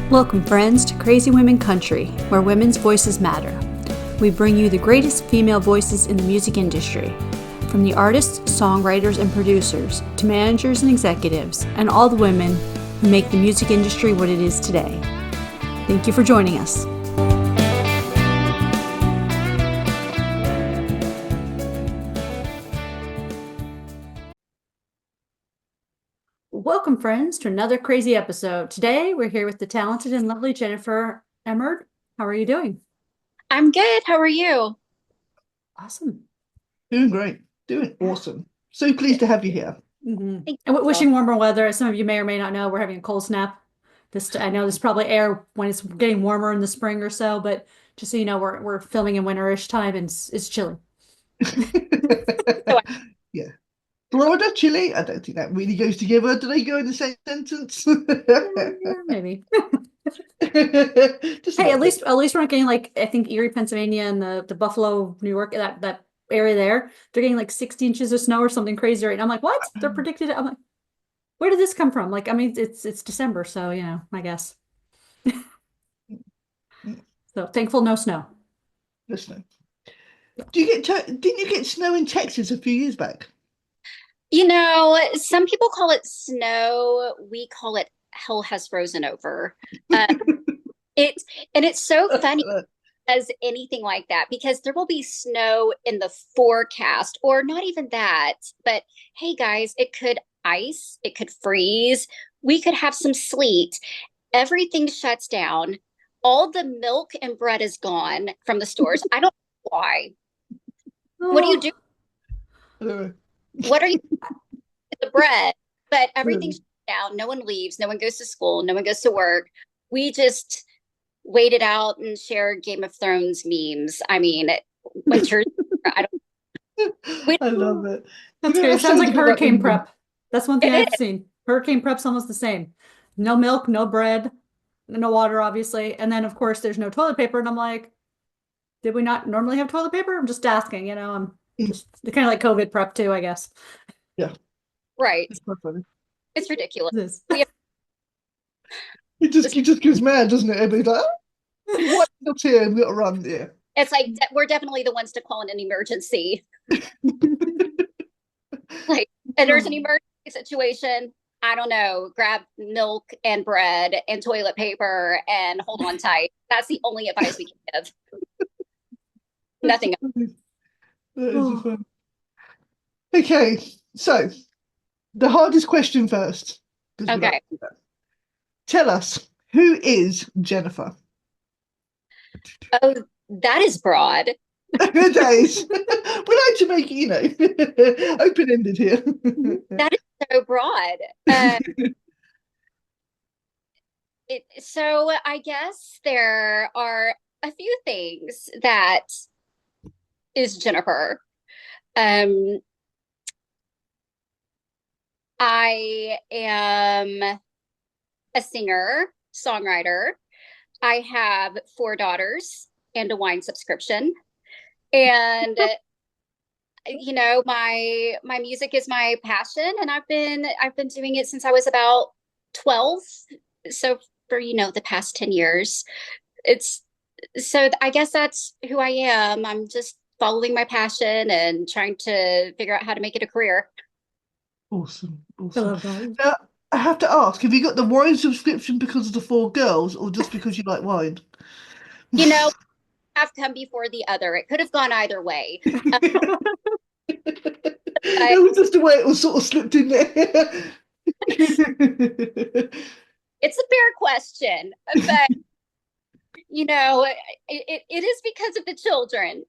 Welcome, friends, to Crazy Women Country, where women's voices matter. We bring you the greatest female voices in the music industry, from the artists, songwriters, and producers, to managers and executives, and all the women who make the music industry what it is today. Thank you for joining us. Welcome, friends, to another crazy episode. Today, we're here with the talented and lovely Jennifer Emard. How are you doing? I'm good. How are you? Awesome. Doing great. Doing awesome. So pleased to have you here. Mm-hmm. Thank And you. wishing warmer weather. As some of you may or may not know, we're having a cold snap. I know this probably air when it's getting warmer in the spring or so, but just so you know, we're filming in winterish time and it's chilly. So Yeah. Florida, Chile, I don't think that really goes together. Do they go in the same sentence? Yeah, maybe. Just Hey, a bit. at least we're not getting like I think Erie, Pennsylvania, and the Buffalo, New York, that area there. They're getting like 60 inches of snow or something crazy right now. I'm like, what? They're predicted. I'm like, where did this come from? Like, I mean, it's December, so you know, I guess. So thankful, no snow. Listen. Didn't you get snow in Texas a few years back? some people call it snow. We call it hell has frozen over. Uh, it's and it's so funny as anything like that because there will be snow in the forecast or not even that. But hey, guys, it could ice, it could freeze. We could have some sleet. Everything shuts down. All the milk and bread is gone from the stores. I don't know why. What do you do? Oh, Uh, What are you the bread? But everything's um, shut down. No one leaves. No one goes to school. No one goes to work. We just wait it out and share Game of Thrones memes. I mean, winter. I don't. We, I love it. You that's know, great. It that sounds sounds like a bit like hurricane England. prep. That's one thing it I've is. seen. Hurricane prep's almost the same. No milk, no bread, no water, obviously. And then, of course, there's no toilet paper. And I'm like, did we not normally have toilet paper? I'm just asking, you know, I'm Mm, just kind of like COVID prep too, I guess. yeah, Right. it's quite funny. It's ridiculous. This. We have this. It just goes mad, doesn't it? Everybody's like, oh, what not here? And we got to run. Yeah. It's like we're definitely the ones to call in an emergency. Like, and there's an emergency situation. I don't know. Grab milk and bread and toilet paper and hold on tight. That's the only advice we can give. Nothing else. That is a Oh. fun. Okay, so the hardest question first, because we like Okay. to do that. Tell us, who is Jennifer? Oh, that is broad. That is, we like to make it, open-ended here. That is so broad. So I guess there are a few things that is Jennifer. Um, I am a singer, songwriter. I have four daughters and a wine subscription. And my music is my passion and I've been doing it since I was about 12. So for the past 10 years. It's so I guess that's who I am. I'm just following my passion and trying to figure out how to make it a career. Awesome, I awesome. love that. Now, I have to ask, have you got the wine subscription because of the four girls or just because you like wine? You know, have come before the other. It could have gone either way. Uh, I, It was just the way it was sort of slipped in there. it's a fair question, but it is because of the children.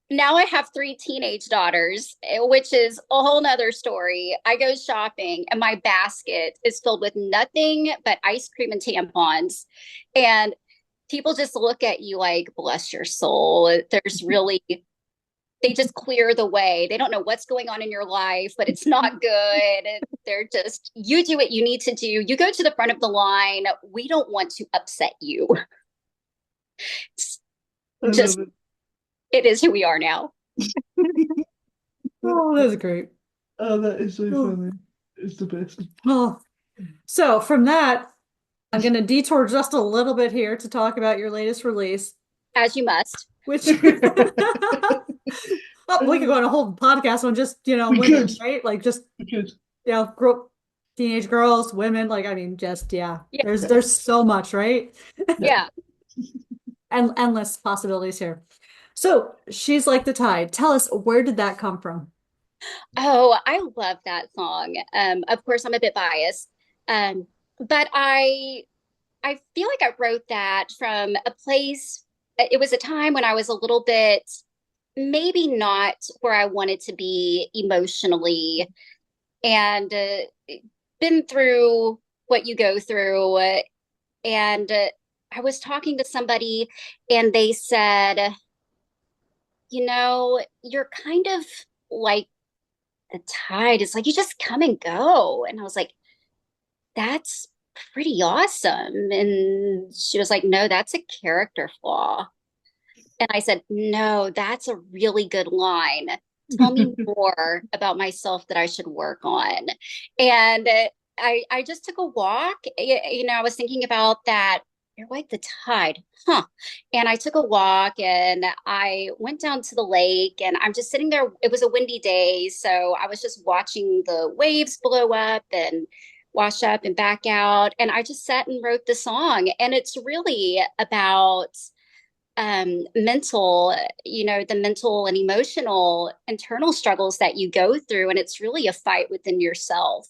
Now I have three teenage daughters, which is a whole nother story. I go shopping and my basket is filled with nothing but ice cream and tampons. And people just look at you like, bless your soul. They just clear the way. They don't know what's going on in your life, but it's not good. They're just, you do what you need to do. You go to the front of the line. We don't want to upset you. It's I just, love it. it is who we are now. Oh, that's great. Oh, that is so Oh. funny. It's the best. Well, so from that, I'm going to detour just a little bit here to talk about your latest release, As you must. which oh, we could go on a whole podcast on just, We women, could. right? Like just, We could. teenage girls, women, like, I mean, just, yeah, Yeah. there's so much, right? Yeah. And endless possibilities here. So She's Like the Tide. Tell us, where did that come from? Oh, I love that song. Of course, I'm a bit biased, but I feel like I wrote that from a place. It was a time when I was a little bit, maybe not where I wanted to be emotionally, and been through what you go through. And I was talking to somebody, and they said, you're kind of like the tide. It's like you just come and go. And I was like, that's pretty awesome. And she was like, no, that's a character flaw. And I said, no, that's a really good line. Tell me more about myself that I should work on. And I just took a walk. I was thinking about that. You're like the tide, huh? And I took a walk and I went down to the lake and I'm just sitting there. It was a windy day. So I was just watching the waves blow up and wash up and back out. And I just sat and wrote the song. And it's really about the mental and emotional internal struggles that you go through. And it's really a fight within yourself.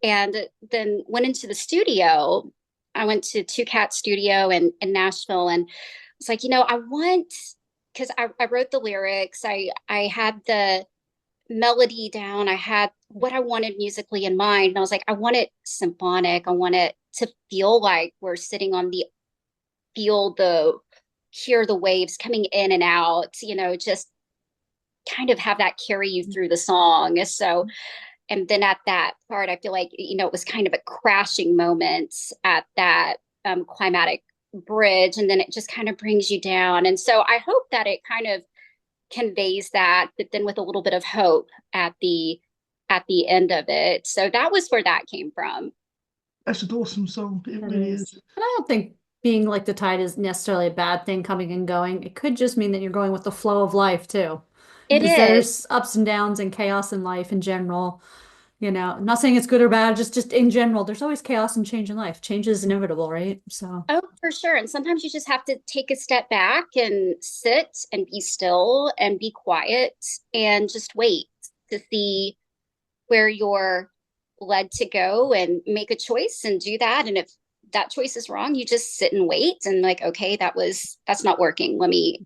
And then went into the studio. I went to Two Cat Studio in Nashville and was like, because I wrote the lyrics, I had the melody down, I had what I wanted musically in mind. And I was like, I want it symphonic. I want it to feel like we're sitting on the field, hear the waves coming in and out, just kind of have that carry you through the song. So, and then at that part, I feel like, it was kind of a crashing moment at that climatic bridge. And then it just kind of brings you down. And so I hope that it kind of conveys that, but then with a little bit of hope at the end of it. So that was where that came from. That's an awesome song. It really is. And I don't think being like the tide is necessarily a bad thing, coming and going. It could just mean that you're going with the flow of life too. It Because is. there's ups and downs and chaos in life in general. I'm not saying it's good or bad, just in general, there's always chaos and change in life. Change is inevitable, right? So, Oh, for sure. And sometimes you just have to take a step back and sit and be still and be quiet and just wait to see where you're led to go and make a choice and do that. And if that choice is wrong, you just sit and wait and like, okay, that's not working. Let me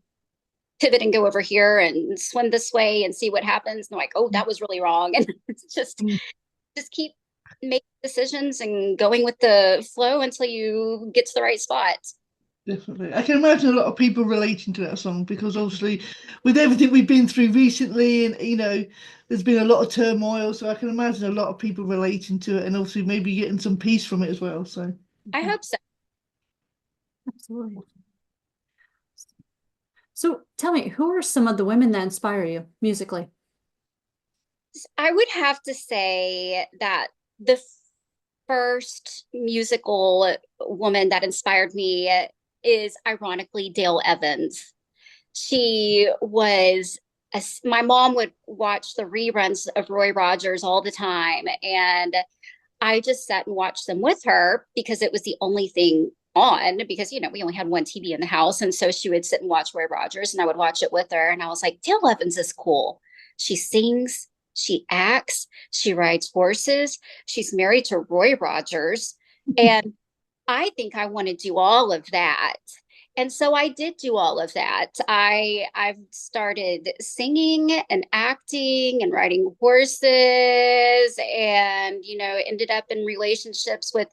pivot and go over here and swim this way and see what happens. And like, oh, that was really wrong. And it's just keep making decisions and going with the flow until you get to the right spot. Definitely. I can imagine a lot of people relating to that song because obviously with everything we've been through recently and there's been a lot of turmoil, so I can imagine a lot of people relating to it and obviously maybe getting some peace from it as well. So I hope so. absolutely. So tell me, who are some of the women that inspire you musically? I would have to say that the first musical woman that inspired me is ironically Dale Evans. She was my mom would watch the reruns of Roy Rogers all the time, and I just sat and watched them with her because it was the only thing on, because we only had one TV in the house. And so she would sit and watch Roy Rogers and I would watch it with her. And I was like, Dale Evans is cool. She sings, she acts, she rides horses, she's married to Roy Rogers. And I think I want to do all of that. And so I did do all of that. I've started singing and acting and riding horses and, ended up in relationships with,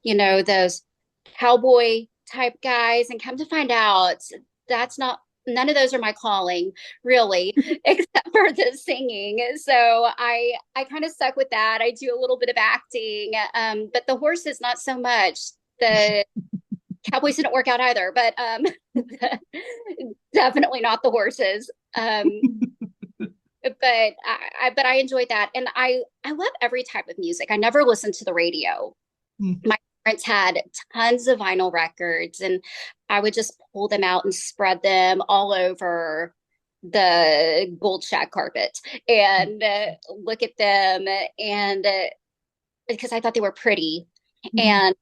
those cowboy type guys, and come to find out none of those are my calling really, except for the singing. So I kind of stuck with that. I do a little bit of acting, but the horses, not so much. The cowboys didn't work out either, but definitely not the horses. But I enjoyed that. And I love every type of music. I never listened to the radio. My parents had tons of vinyl records, and I would just pull them out and spread them all over the gold shack carpet and look at them, and because I thought they were pretty. And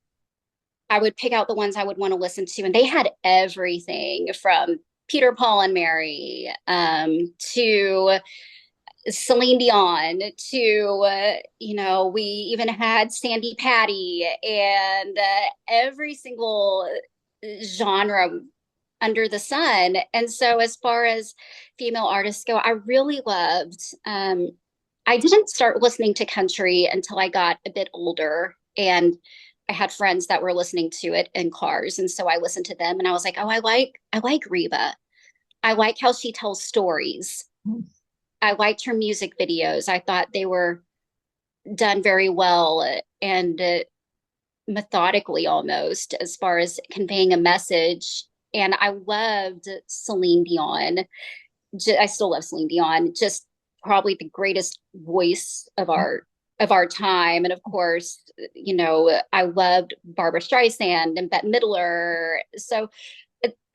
I would pick out the ones I would want to listen to, and they had everything from Peter, Paul, and Mary to Celine Dion to, we even had Sandy Patty and every single genre under the sun. And so as far as female artists go, I really loved, I didn't start listening to country until I got a bit older, and I had friends that were listening to it in cars. And so I listened to them and I was like, oh, I like Reba. I like how she tells stories. I liked her music videos. I thought they were done very well and methodically almost as far as conveying a message. And I loved Celine Dion. I still love Celine Dion, just probably the greatest voice of our time. And of course, I loved Barbara Streisand and Bette Midler. So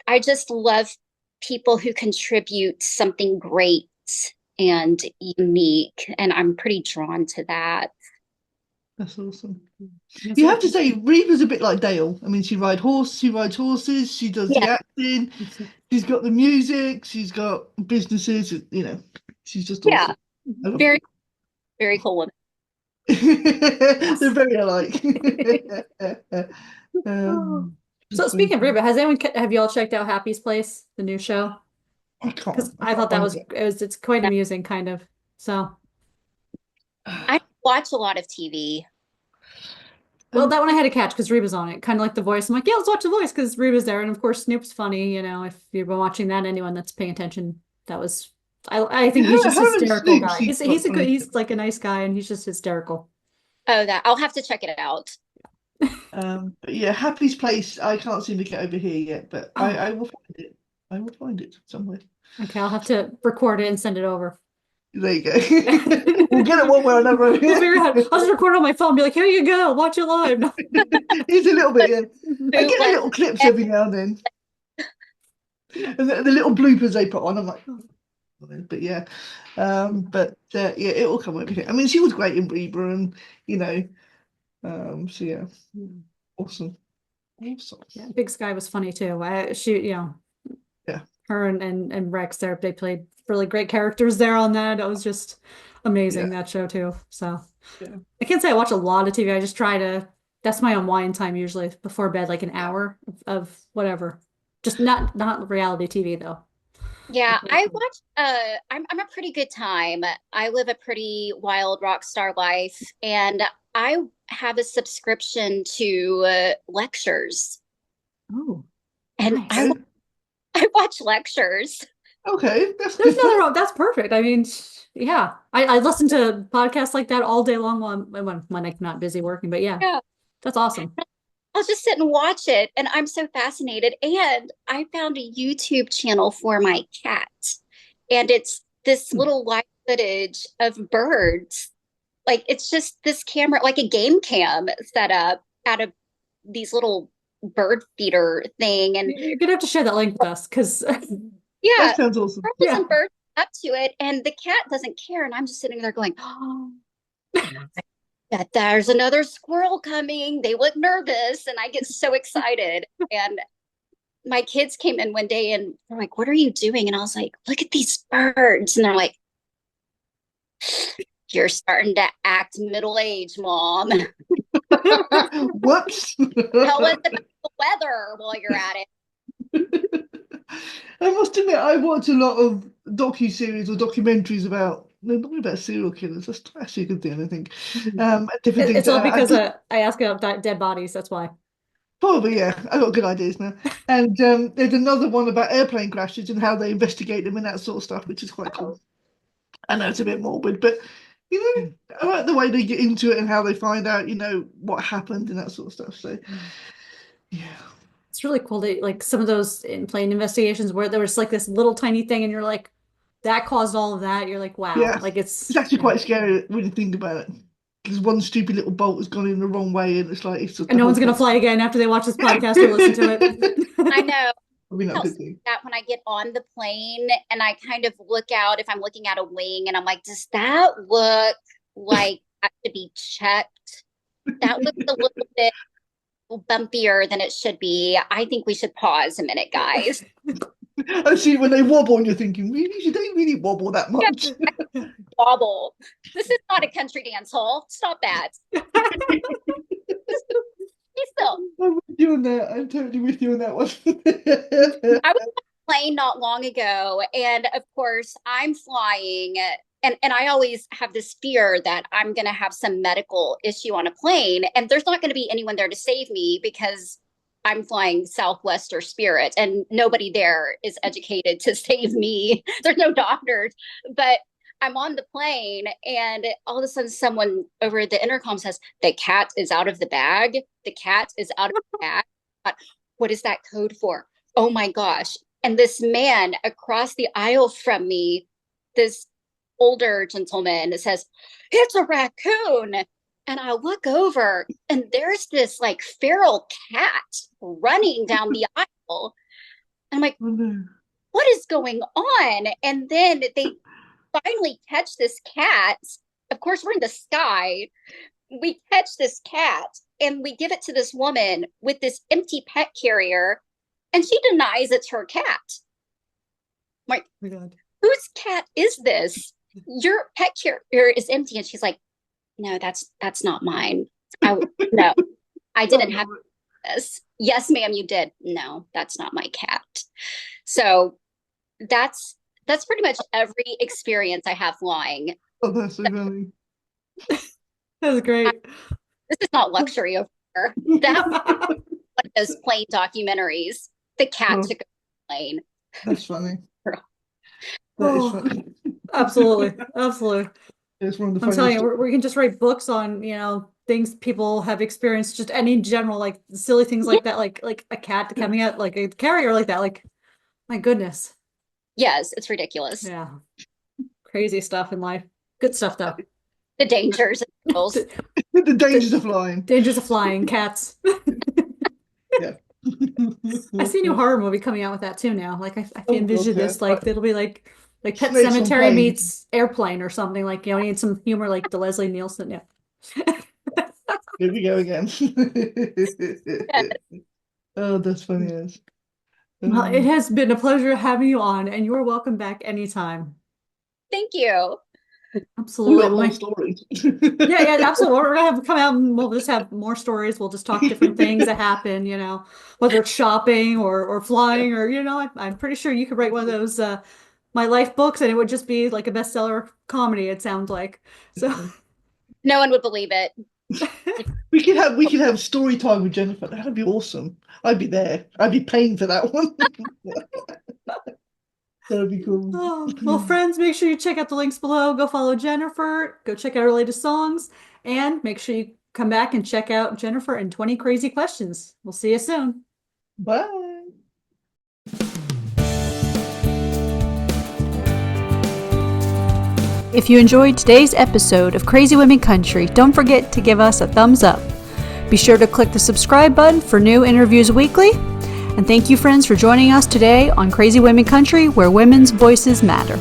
I just love people who contribute something great and unique, and I'm pretty drawn to that. That's awesome. You have to say Reba's a bit like Dale. I mean, she rides horses, she does the acting, she's got the music, she's got businesses, she's just awesome. Very, very cool woman. They're very alike. So speaking of Reba, have y'all checked out Happy's Place, the new show? Because I thought it's quite amusing, kind of. So I watch a lot of TV. Well, that one I had to catch because Reba's on it, kind of like The Voice. I'm like, yeah, let's watch The Voice because Reba's there, and of course Snoop's funny. If you've been watching that, anyone that's paying attention, that was. I think he's just hysterical guy. He's like a nice guy, and he's just hysterical. Oh, I'll have to check it out. But yeah, Happy's Place. I can't seem to get over here yet, but I will find it. I will find it somewhere. Okay, I'll have to record it and send it over. There you go. We'll get it one way or another. We'll figure it out. I'll just record it on my phone and be like, here you go, watch it live. It's a little bit, yeah. I get the little clips every now and then. And the little bloopers they put on, I'm like, oh. But yeah. Yeah, it will come over here. I mean, she was great in Reba, and so yeah. Awesome. Yeah, Big Sky was funny too. Her and Rex there, they played really great characters there on that. It was just amazing, that show too. So I can't say I watch a lot of TV. I just try to, that's my unwind time usually before bed, like an hour of whatever. Just not reality TV though. Yeah, I watch I'm a pretty good time. I live a pretty wild rock star life, and I have a subscription to lectures. Oh. And nice. I watch lectures. Okay, there's nothing wrong. That's perfect. I mean, yeah, I listen to podcasts like that all day long when I'm not busy working. But yeah, that's awesome. I'll just sit and watch it, and I'm so fascinated. And I found a YouTube channel for my cat, and it's this little live footage of birds. Like, it's just this camera, like a game cam set up out of these little bird feeder thing. And you're gonna have to share that link with us, because that sounds awesome. Some birds up to it, and the cat doesn't care, and I'm just sitting there going, oh, that there's another squirrel coming. They look nervous, and I get so excited. And my kids came in one day and they're like, what are you doing? And I was like, look at these birds. And they're like, you're starting to act middle-aged, Mom. Whoops. Tell us about the weather while you're at it. I must admit, I watch a lot of docu-series or documentaries about serial killers. That's actually a good thing, I think. Different things. It's all because I ask about dead bodies, that's why. Probably, yeah. I've got good ideas now. And there's another one about airplane crashes and how they investigate them and that sort of stuff, which is quite cool. I know it's a bit morbid, but I like the way they get into it and how they find out, what happened and that sort of stuff. So, yeah. It's really cool that, like, some of those plane investigations where there was like this little tiny thing and you're like, that caused all of that. You're like, wow. Yeah. Like, it's actually quite scary when you think about it. there's one stupid little bolt has gone in the wrong way, and it's like and no one's gonna fly again after they watch this podcast or listen to it. I know. Probably not a good thing. That when I get on the plane and I kind of look out, if I'm looking at a wing and I'm like, does that look like I should be checked? That looks a little bit bumpier than it should be. I think we should pause a minute, guys. I see when they wobble and you're thinking, really? Should they really wobble that much? Yeah, wobble. This is not a country dance hall. Stop that. Be still. I'm with you on that. I'm totally with you on that one. I was on a plane not long ago, and of course I'm flying, and I always have this fear that I'm going to have some medical issue on a plane, and there's not going to be anyone there to save me because I'm flying Southwest or Spirit, and nobody there is educated to save me. There's no doctors, but I'm on the plane, and all of a sudden someone over the intercom says, the cat is out of the bag. The cat is out of the bag. What is that code for? Oh my gosh. And this man across the aisle from me, this older gentleman, says, it's a raccoon. And I look over and there's this like feral cat running down the aisle. And I'm like, what is going on? And then they finally catch this cat. Of course, we're in the sky. We catch this cat and we give it to this woman with this empty pet carrier. And she denies it's her cat. I'm like, oh my God, whose cat is this? Your pet carrier is empty. And she's like, no, that's not mine. No, I didn't have this. Yes, ma'am, you did. No, that's not my cat. So that's pretty much every experience I have flying. Oh, that's so funny. That was great. This is not luxury over here. That was one of those plane documentaries. The cat took a plane. That's funny. That is funny. Absolutely. It's one of the I'm telling you, we can just write books on, things people have experienced, just any general, like silly things like that, like a cat coming out, like a carrier like that, like, my goodness. Yes, it's ridiculous. Yeah. Crazy stuff in life. Good stuff, though. The dangers. The dangers of flying. Dangers of flying, cats. Yeah. I see a new horror movie coming out with that too now. Like I can envision this, like it'll be like Pet Snakes on Cemetery planes. meets Airplane or something. Like, need some humor like the Leslie Nielsen. Yeah. Here we go again. Oh, that's funny as. Well, it has been a pleasure having you on, and you're welcome back anytime. Thank you. Absolutely. More stories. Yeah, absolutely. We're gonna have come out and we'll just have more stories. We'll just talk different things that happen, whether it's shopping or flying or, I'm pretty sure you could write one of those My Life books and it would just be like a bestseller comedy, it sounds like. So no one would believe it. We could have story time with Jennifer. That'd be awesome. I'd be there. I'd be paying for that one. That'd be cool. Well, friends, make sure you check out the links below. Go follow Jennifer. Go check out her latest songs. And make sure you come back and check out Jennifer and 20 Crazy Questions. We'll see you soon. Bye. If you enjoyed today's episode of Crazy Women Country, don't forget to give us a thumbs up. Be sure to click the subscribe button for new interviews weekly. And thank you, friends, for joining us today on Crazy Women Country, where women's voices matter.